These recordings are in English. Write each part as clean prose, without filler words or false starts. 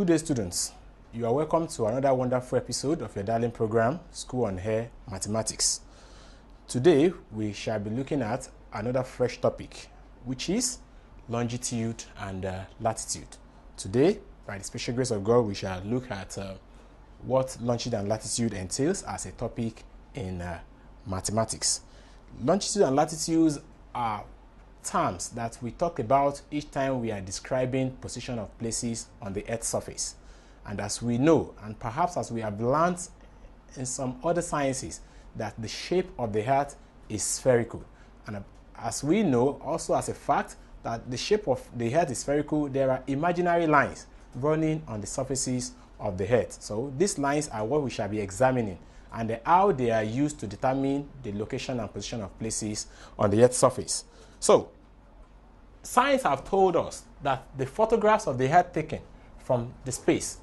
Good day, students. You are welcome to another wonderful episode of your darling program, School on Air Mathematics. Today, we shall be looking at another fresh topic, which is longitude and latitude. Today, by the special grace of God, we shall look at what longitude and latitude entails as a topic in mathematics. Longitude and latitudes are terms that we talk about each time we are describing position of places on the Earth's surface. And as we know, and perhaps as we have learned in some other sciences, that the shape of the Earth is spherical. And as we know, also as a fact, that the shape of the Earth is spherical, there are imaginary lines running on the surfaces of the Earth. So these lines are what we shall be examining, and how they are used to determine the location and position of places on the Earth's surface. So, science have told us that the photographs of the Earth taken from the space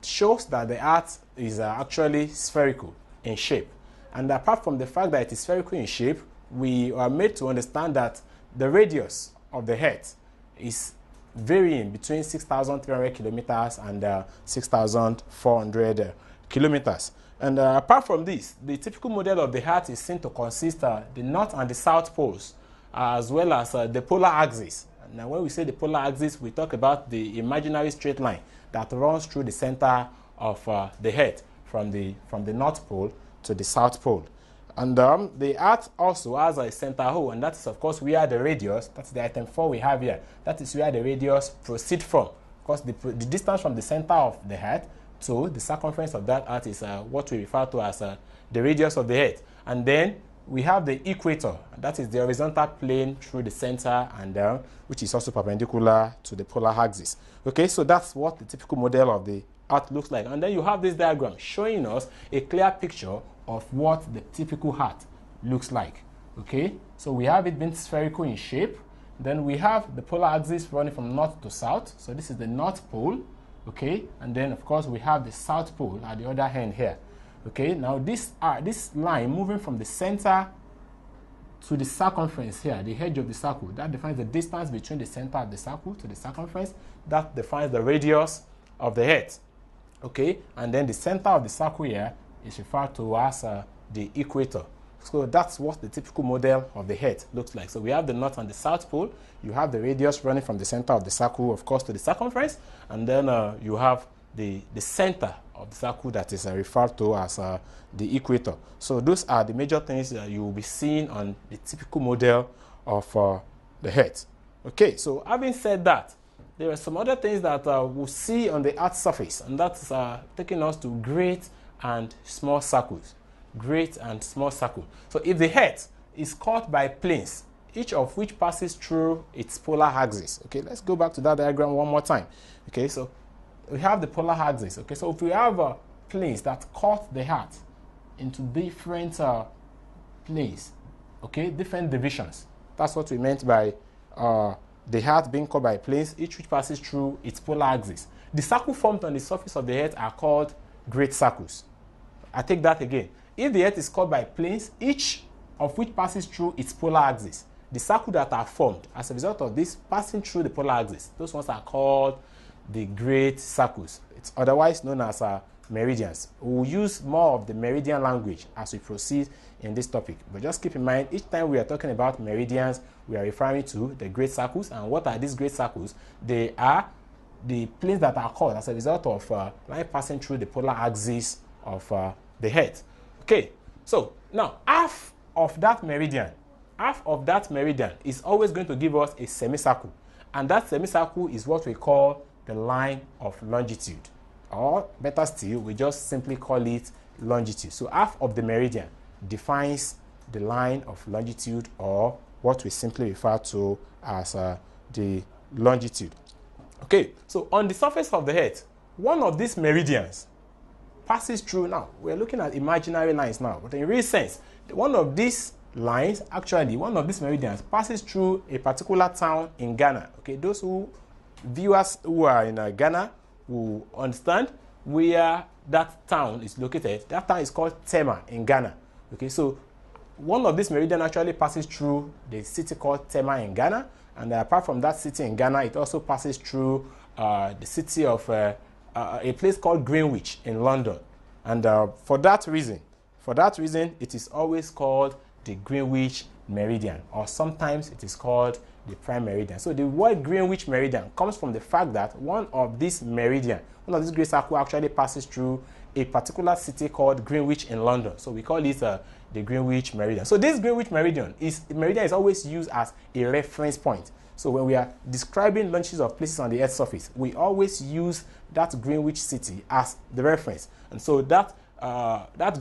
shows that the Earth is actually spherical in shape. And apart from the fact that it is spherical in shape, we are made to understand that the radius of the Earth is varying between 6,300 kilometers and 6,400 kilometers. And apart from this, the typical model of the Earth is seen to consist of the north and the south poles, as well as the polar axis. Now, when we say the polar axis, we talk about the imaginary straight line that runs through the center of the Earth from the North Pole to the South Pole. And the Earth also has a center hole, and that is, of course, where the radius, that's the item 4 we have here, that is where the radius proceeds from. Because the distance from the center of the Earth to the circumference of that Earth is what we refer to as the radius of the Earth. And then we have the equator, that is the horizontal plane through the center, and which is also perpendicular to the polar axis. Okay, so that's what the typical model of the Earth looks like. And then you have this diagram showing us a clear picture of what the typical Earth looks like. Okay, so we have it being spherical in shape. Then we have the polar axis running from north to south. So this is the North Pole. Okay, and then of course we have the South Pole at the other end here. Okay, now this line moving from the center to the circumference here, the edge of the circle, that defines the distance between the center of the circle to the circumference. That defines the radius of the Earth. Okay, and then the center of the circle here is referred to as the equator. So that's what the typical model of the Earth looks like. So we have the North and the South Pole. You have the radius running from the center of the circle, of course, to the circumference, and then you have the center of the circle that is referred to as the equator. So those are the major things that you will be seeing on the typical model of the Earth. Okay, so having said that, there are some other things that we'll see on the Earth's surface, and that's taking us to great and small circles. Great and small circle. So if the Earth is caught by planes, each of which passes through its polar axis. Okay, let's go back to that diagram one more time. Okay, so we have the polar axis. Okay, so if we have planes that cut the Earth into different planes, okay, different divisions. That's what we meant by the Earth being cut by planes, each which passes through its polar axis. The circle formed on the surface of the Earth are called great circles. I take that again. If the Earth is cut by planes, each of which passes through its polar axis, the circles that are formed as a result of this passing through the polar axis, those ones are called the great circles. It's otherwise known as meridians. We'll use more of the meridian language as we proceed in this topic. But just keep in mind, each time we are talking about meridians, we are referring to the great circles. And what are these great circles? They are the planes that are cut as a result of line passing through the polar axis of the Earth. Okay, so now half of that meridian is always going to give us a semicircle. And that semicircle is what we call the line of longitude. Or better still, we just simply call it longitude. So half of the meridian defines the line of longitude, or what we simply refer to as the longitude. Okay, so on the surface of the Earth, one of these meridians passes through. Now, we're looking at imaginary lines now, but in real sense, one of these lines, actually, one of these meridians passes through a particular town in Ghana. Okay, those viewers who are in Ghana will understand where that town is located. That town is called Tema in Ghana. Okay, so one of these meridian actually passes through the city called Tema in Ghana, and apart from that city in Ghana, it also passes through the city of a place called Greenwich in London. And for that reason, it is always called the Greenwich Meridian, or sometimes it is called the Prime Meridian. So the word Greenwich Meridian comes from the fact that one of these great circles actually passes through a particular city called Greenwich in London. So we call it the Greenwich Meridian. So this Greenwich Meridian is always used as a reference point. So when we are describing longitudes of places on the Earth's surface, we always use that Greenwich city as the reference. And so that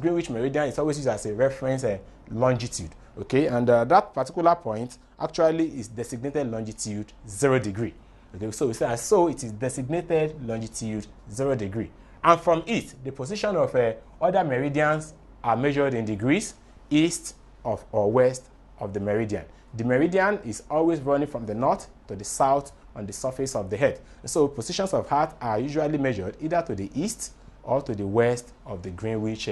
Greenwich Meridian is always used as a reference longitude. Okay, and that particular point actually is designated longitude 0 degree. Okay, so we say so it is designated longitude 0 degree. And from it, the position of other meridians are measured in degrees east of or west of the meridian. The meridian is always running from the north to the south on the surface of the Earth. So positions of Earth are usually measured either to the east or to the west of the Greenwich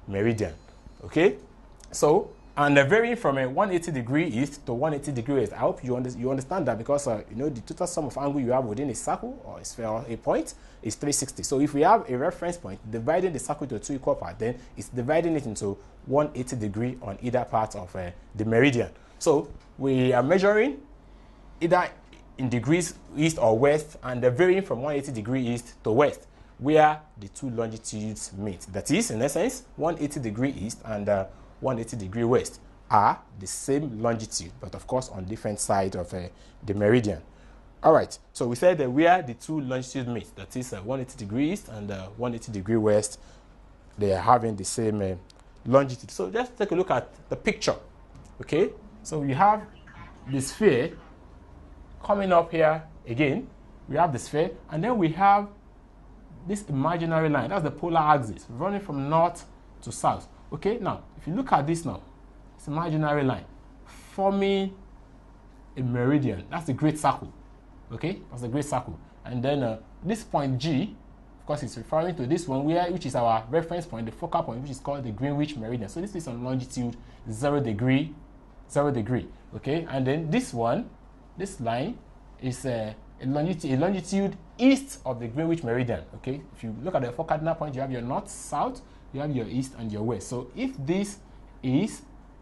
meridian. Okay, so and varying from a 180 degree east to 180 degree west. I hope you understand that, because you know, the total sum of angle you have within a circle or a sphere or a point is 360. So if we have a reference point dividing the circle into two equal parts, then it's dividing it into 180 degree on either part of the meridian. So we are measuring either in degrees east or west, and they're varying from 180 degree east to west, where the two longitudes meet. That is, in essence, 180 degree east and 180 degree west are the same longitude, but of course on different sides of the meridian. All right, so we said that where the two longitudes meet, that is 180 degree east and 180 degree west, they are having the same longitude. So let's take a look at the picture. Okay, so we have the sphere coming up here again. We have the sphere, and then we have this imaginary line. That's the polar axis running from north to south. Okay, now if you look at this now, it's an imaginary line forming a meridian. That's the great circle. Okay, that's the great circle. And then this point G, of course, it's referring to this one which is our reference point, the focal point, which is called the Greenwich Meridian. So this is on longitude 0 degree. Okay, and then this one, this line is a longitude east of the Greenwich Meridian. Okay, if you look at the four cardinal points, you have your north, south, you have your east and your west. So if this is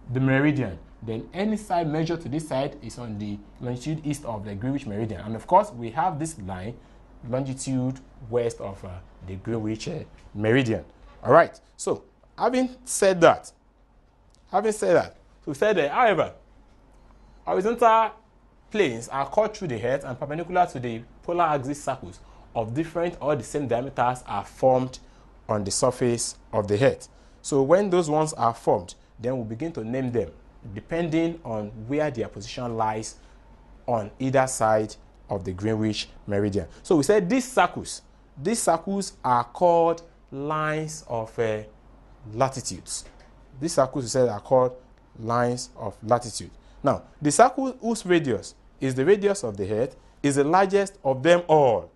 the meridian, then any side measured to this side is on the longitude east of the Greenwich Meridian. And of course, we have this line, longitude west of the Greenwich Meridian. All right, so having said that, we said that, however, horizontal planes are cut through the Earth, and perpendicular to the polar axis circles of different or the same diameters are formed on the surface of the Earth. So when those ones are formed, then we'll begin to name them depending on where their position lies on either side of the Greenwich Meridian. So we said these circles are called lines of latitudes. These circles, we said, are called lines of latitude. Now, the circle whose radius is the radius of the Earth is the largest of them all,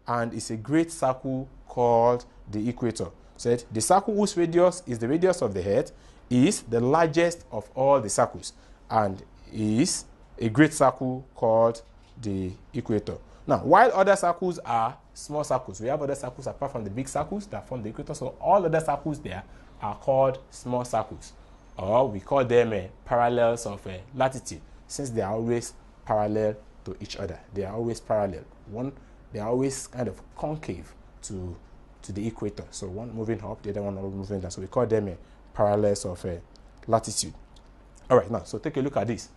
and is a great circle called the equator. Said the circle whose radius is the radius of the Earth is the largest of all the circles, and is a great circle called the equator. Now, while other circles are small circles, we have other circles apart from the big circles that form the equator. So all other circles there are called small circles, or we call them parallels of latitude, since they are always parallel to each other. They are always parallel. They are always kind of concave to the equator. So one moving up, the other one moving down. So we call them parallels of latitude. All right, now, so take a look at this.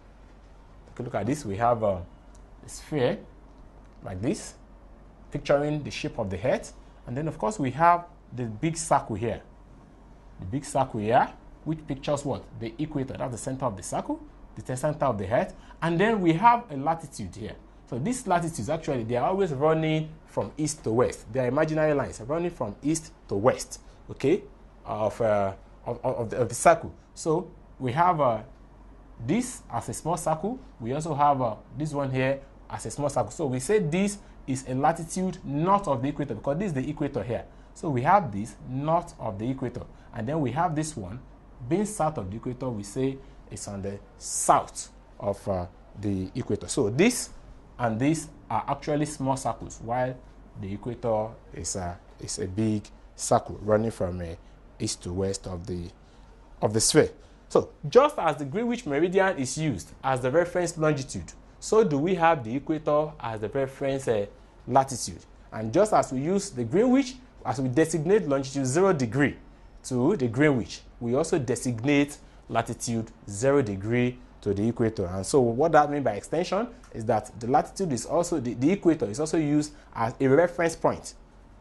We have a sphere like this, picturing the shape of the Earth. And then, of course, we have the big circle here. The big circle here, which pictures what? The equator. That's the center of the circle, the center of the Earth. And then we have a latitude here. So these latitudes, actually, they are always running from east to west. They are imaginary lines running from east to west, okay, of the circle. So we have this as a small circle. We also have this one here as a small circle. So we say this is a latitude north of the equator, because this is the equator here. So we have this north of the equator. And then we have this one being south of the equator. We say it's on the south of the equator. So this and this are actually small circles, while the equator is a big circle running from east to west of the sphere. So just as the Greenwich meridian is used as the reference longitude, so do we have the equator as the reference latitude. And just as we use the Greenwich, as we designate longitude 0 degree to the Greenwich, we also designate latitude 0 degree to the equator. And so what that means by extension is that the latitude is also, the equator is also used as a reference point,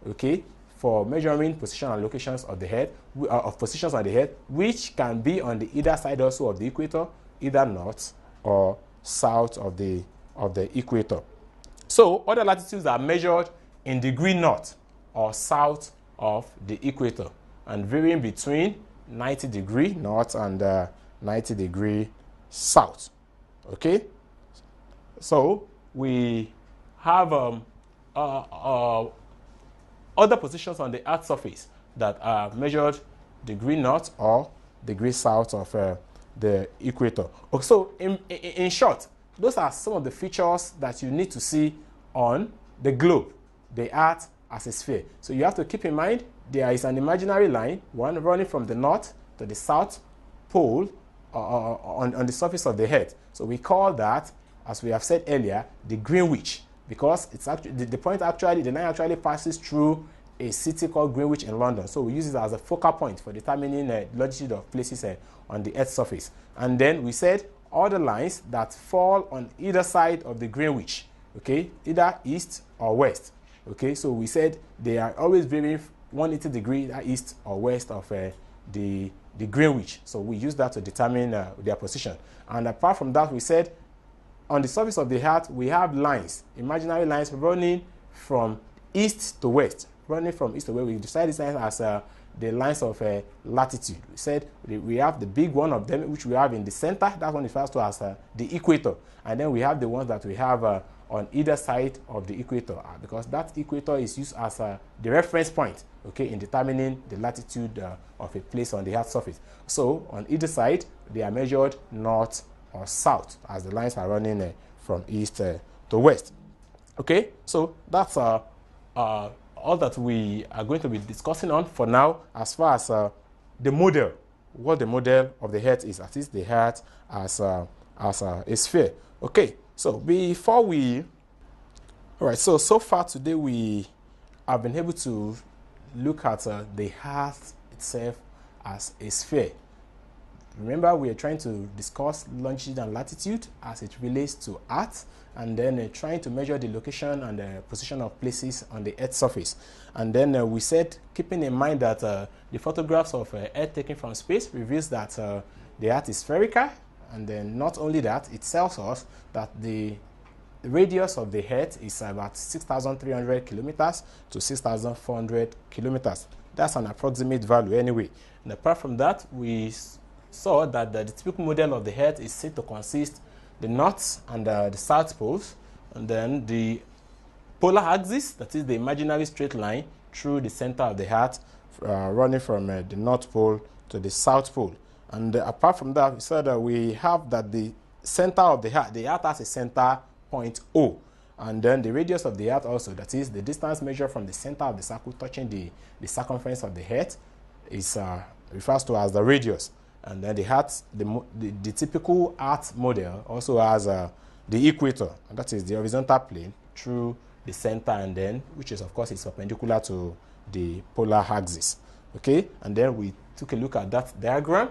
okay, for measuring position and locations of the Earth, of positions on the Earth, which can be on the either side also of the equator, either north or south of the equator. So other latitudes are measured in degree north or south of the equator and varying between 90 degree north and 90 degree south. Okay, so we have other positions on the Earth's surface that are measured degree north or degree south of the equator. Okay, so in short, those are some of the features that you need to see on the globe, the Earth as a sphere. So you have to keep in mind there is an imaginary line, one running from the north to the south pole on the surface of the Earth. So we call that, as we have said earlier, the Greenwich, because it's actually the line actually passes through a city called Greenwich in London. So we use it as a focal point for determining longitude of places on the Earth's surface. And then we said all the lines that fall on either side of the Greenwich, okay, either east or west. Okay, so we said they are always varying 180 degrees east or west of the Greenwich. So we use that to determine their position. And apart from that, we said on the surface of the Earth, we have lines, imaginary lines running from east to west. Running from east to west, we decide these lines as the lines of latitude. We said we have the big one of them, which we have in the center. That one refers to as the equator. And then we have the ones that we have on either side of the equator, because that equator is used as the reference point, okay, in determining the latitude of a place on the Earth's surface. So on either side, they are measured north or south as the lines are running from east to west. Okay, so that's all that we are going to be discussing on for now as far as the model, what the model of the Earth is, at least the Earth as a sphere. Okay, so before we, all right, so far today we have been able to look at the Earth itself as a sphere. Remember, we are trying to discuss longitude and latitude as it relates to Earth, and then trying to measure the location and the position of places on the Earth's surface. And then we said, keeping in mind that the photographs of Earth taken from space reveals that the Earth is spherical, and then not only that, it tells us that the radius of the Earth is about 6,300 kilometers to 6,400 kilometers. That's an approximate value anyway. And apart from that, we saw that the typical model of the Earth is said to consist the north and the south poles, and then the polar axis, that is the imaginary straight line through the center of the Earth, running from the north pole to the south pole. And apart from that, we said that we have that the center of the Earth has a center point O, and then the radius of the Earth also, that is the distance measured from the center of the circle touching the circumference of the Earth, is refers to as the radius. And then the typical Earth model also has the equator, and that is the horizontal plane through the center, and then which is of course is perpendicular to the polar axis. Okay, and then we took a look at that diagram.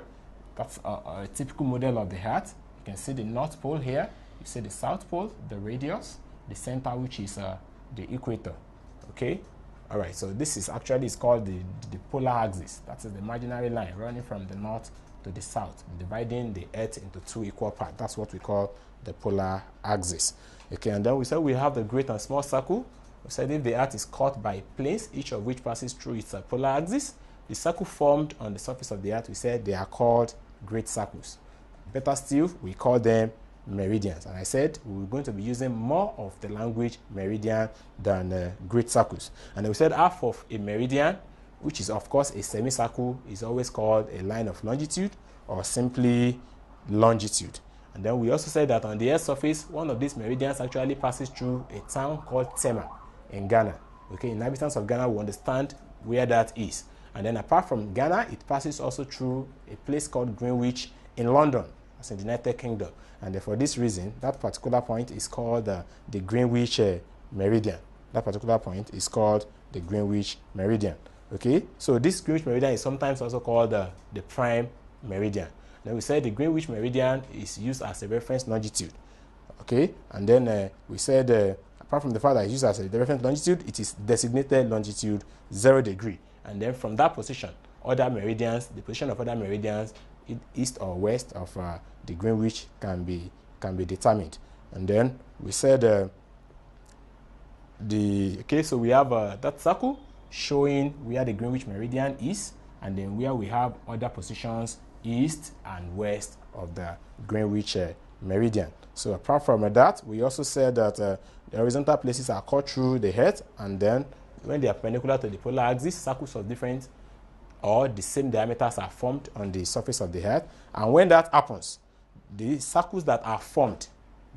That's a typical model of the Earth. You can see the north pole here. You see the south pole, the radius, the center, which is the equator. Okay. All right. So this is actually called the polar axis. That is the imaginary line running from the north to the south, dividing the Earth into two equal parts. That's what we call the polar axis. Okay. And then we said we have the great and small circle. We said if the Earth is cut by planes, each of which passes through its polar axis, the circle formed on the surface of the Earth, we said they are called great circles. Better still, we call them meridians. And I said we're going to be using more of the language meridian than great circles. And we said half of a meridian, which is of course a semicircle, is always called a line of longitude or simply longitude. And then we also said that on the Earth's surface, one of these meridians actually passes through a town called Tema in Ghana. Okay, inhabitants of Ghana will understand where that is. And then apart from Ghana, it passes also through a place called Greenwich in London, that's in the United Kingdom. And for this reason, that particular point is called the Greenwich meridian. That particular point is called the Greenwich meridian. Okay, so this Greenwich meridian is sometimes also called the prime meridian. Then we said the Greenwich meridian is used as a reference longitude. Okay, and then we said apart from the fact that it's used as a reference longitude, it is designated longitude 0 degree. And then from that position, other meridians, the position of other meridians, east or west of the Greenwich can be determined. And then we said so we have that circle showing where the Greenwich meridian is, and then where we have other positions east and west of the Greenwich meridian. So apart from that, we also said that the horizontal places are cut through the Earth, and then when they are perpendicular to the polar axis, circles of different or the same diameters are formed on the surface of the Earth. And when that happens, the circles that are formed,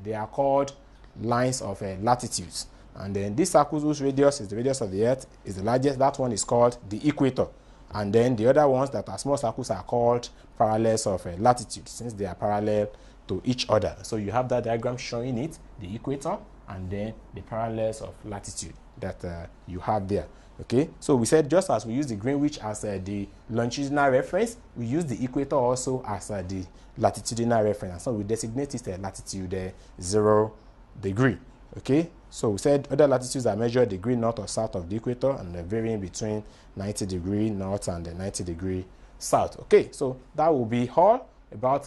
they are called lines of latitudes. And then these circles whose radius is the radius of the Earth is the largest, that one is called the equator. And then the other ones that are small circles are called parallels of latitude, since they are parallel to each other. So you have that diagram showing it, the equator and then the parallels of latitude that you have there. Okay, so we said just as we use the Greenwich as the longitudinal reference, we use the equator also as the latitudinal reference. So we designate it latitude 0 degree. Okay, so we said other latitudes are measured degree north or south of the equator, and they're varying between 90 degree north and 90 degree south. Okay, so that will be all about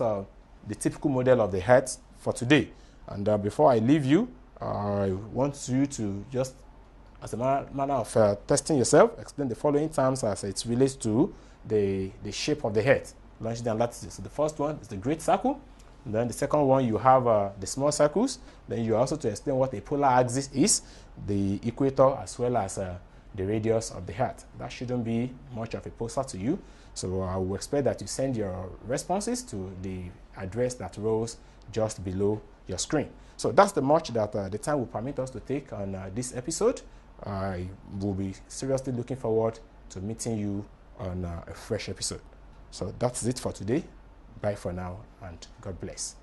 the typical model of the Earth for today. And before I leave you, I want you to just, as a manner of testing yourself, explain the following terms as it relates to the shape of the Earth, longitude and latitude. So the first one is the great circle. And then the second one, you have the small circles. Then you also to explain what a polar axis is, the equator, as well as the radius of the Earth. That shouldn't be much of a poster to you. So I will expect that you send your responses to the address that rolls just below your screen. So that's the much that the time will permit us to take on this episode. I will be seriously looking forward to meeting you on a fresh episode. So that's it for today. Bye for now, and God bless.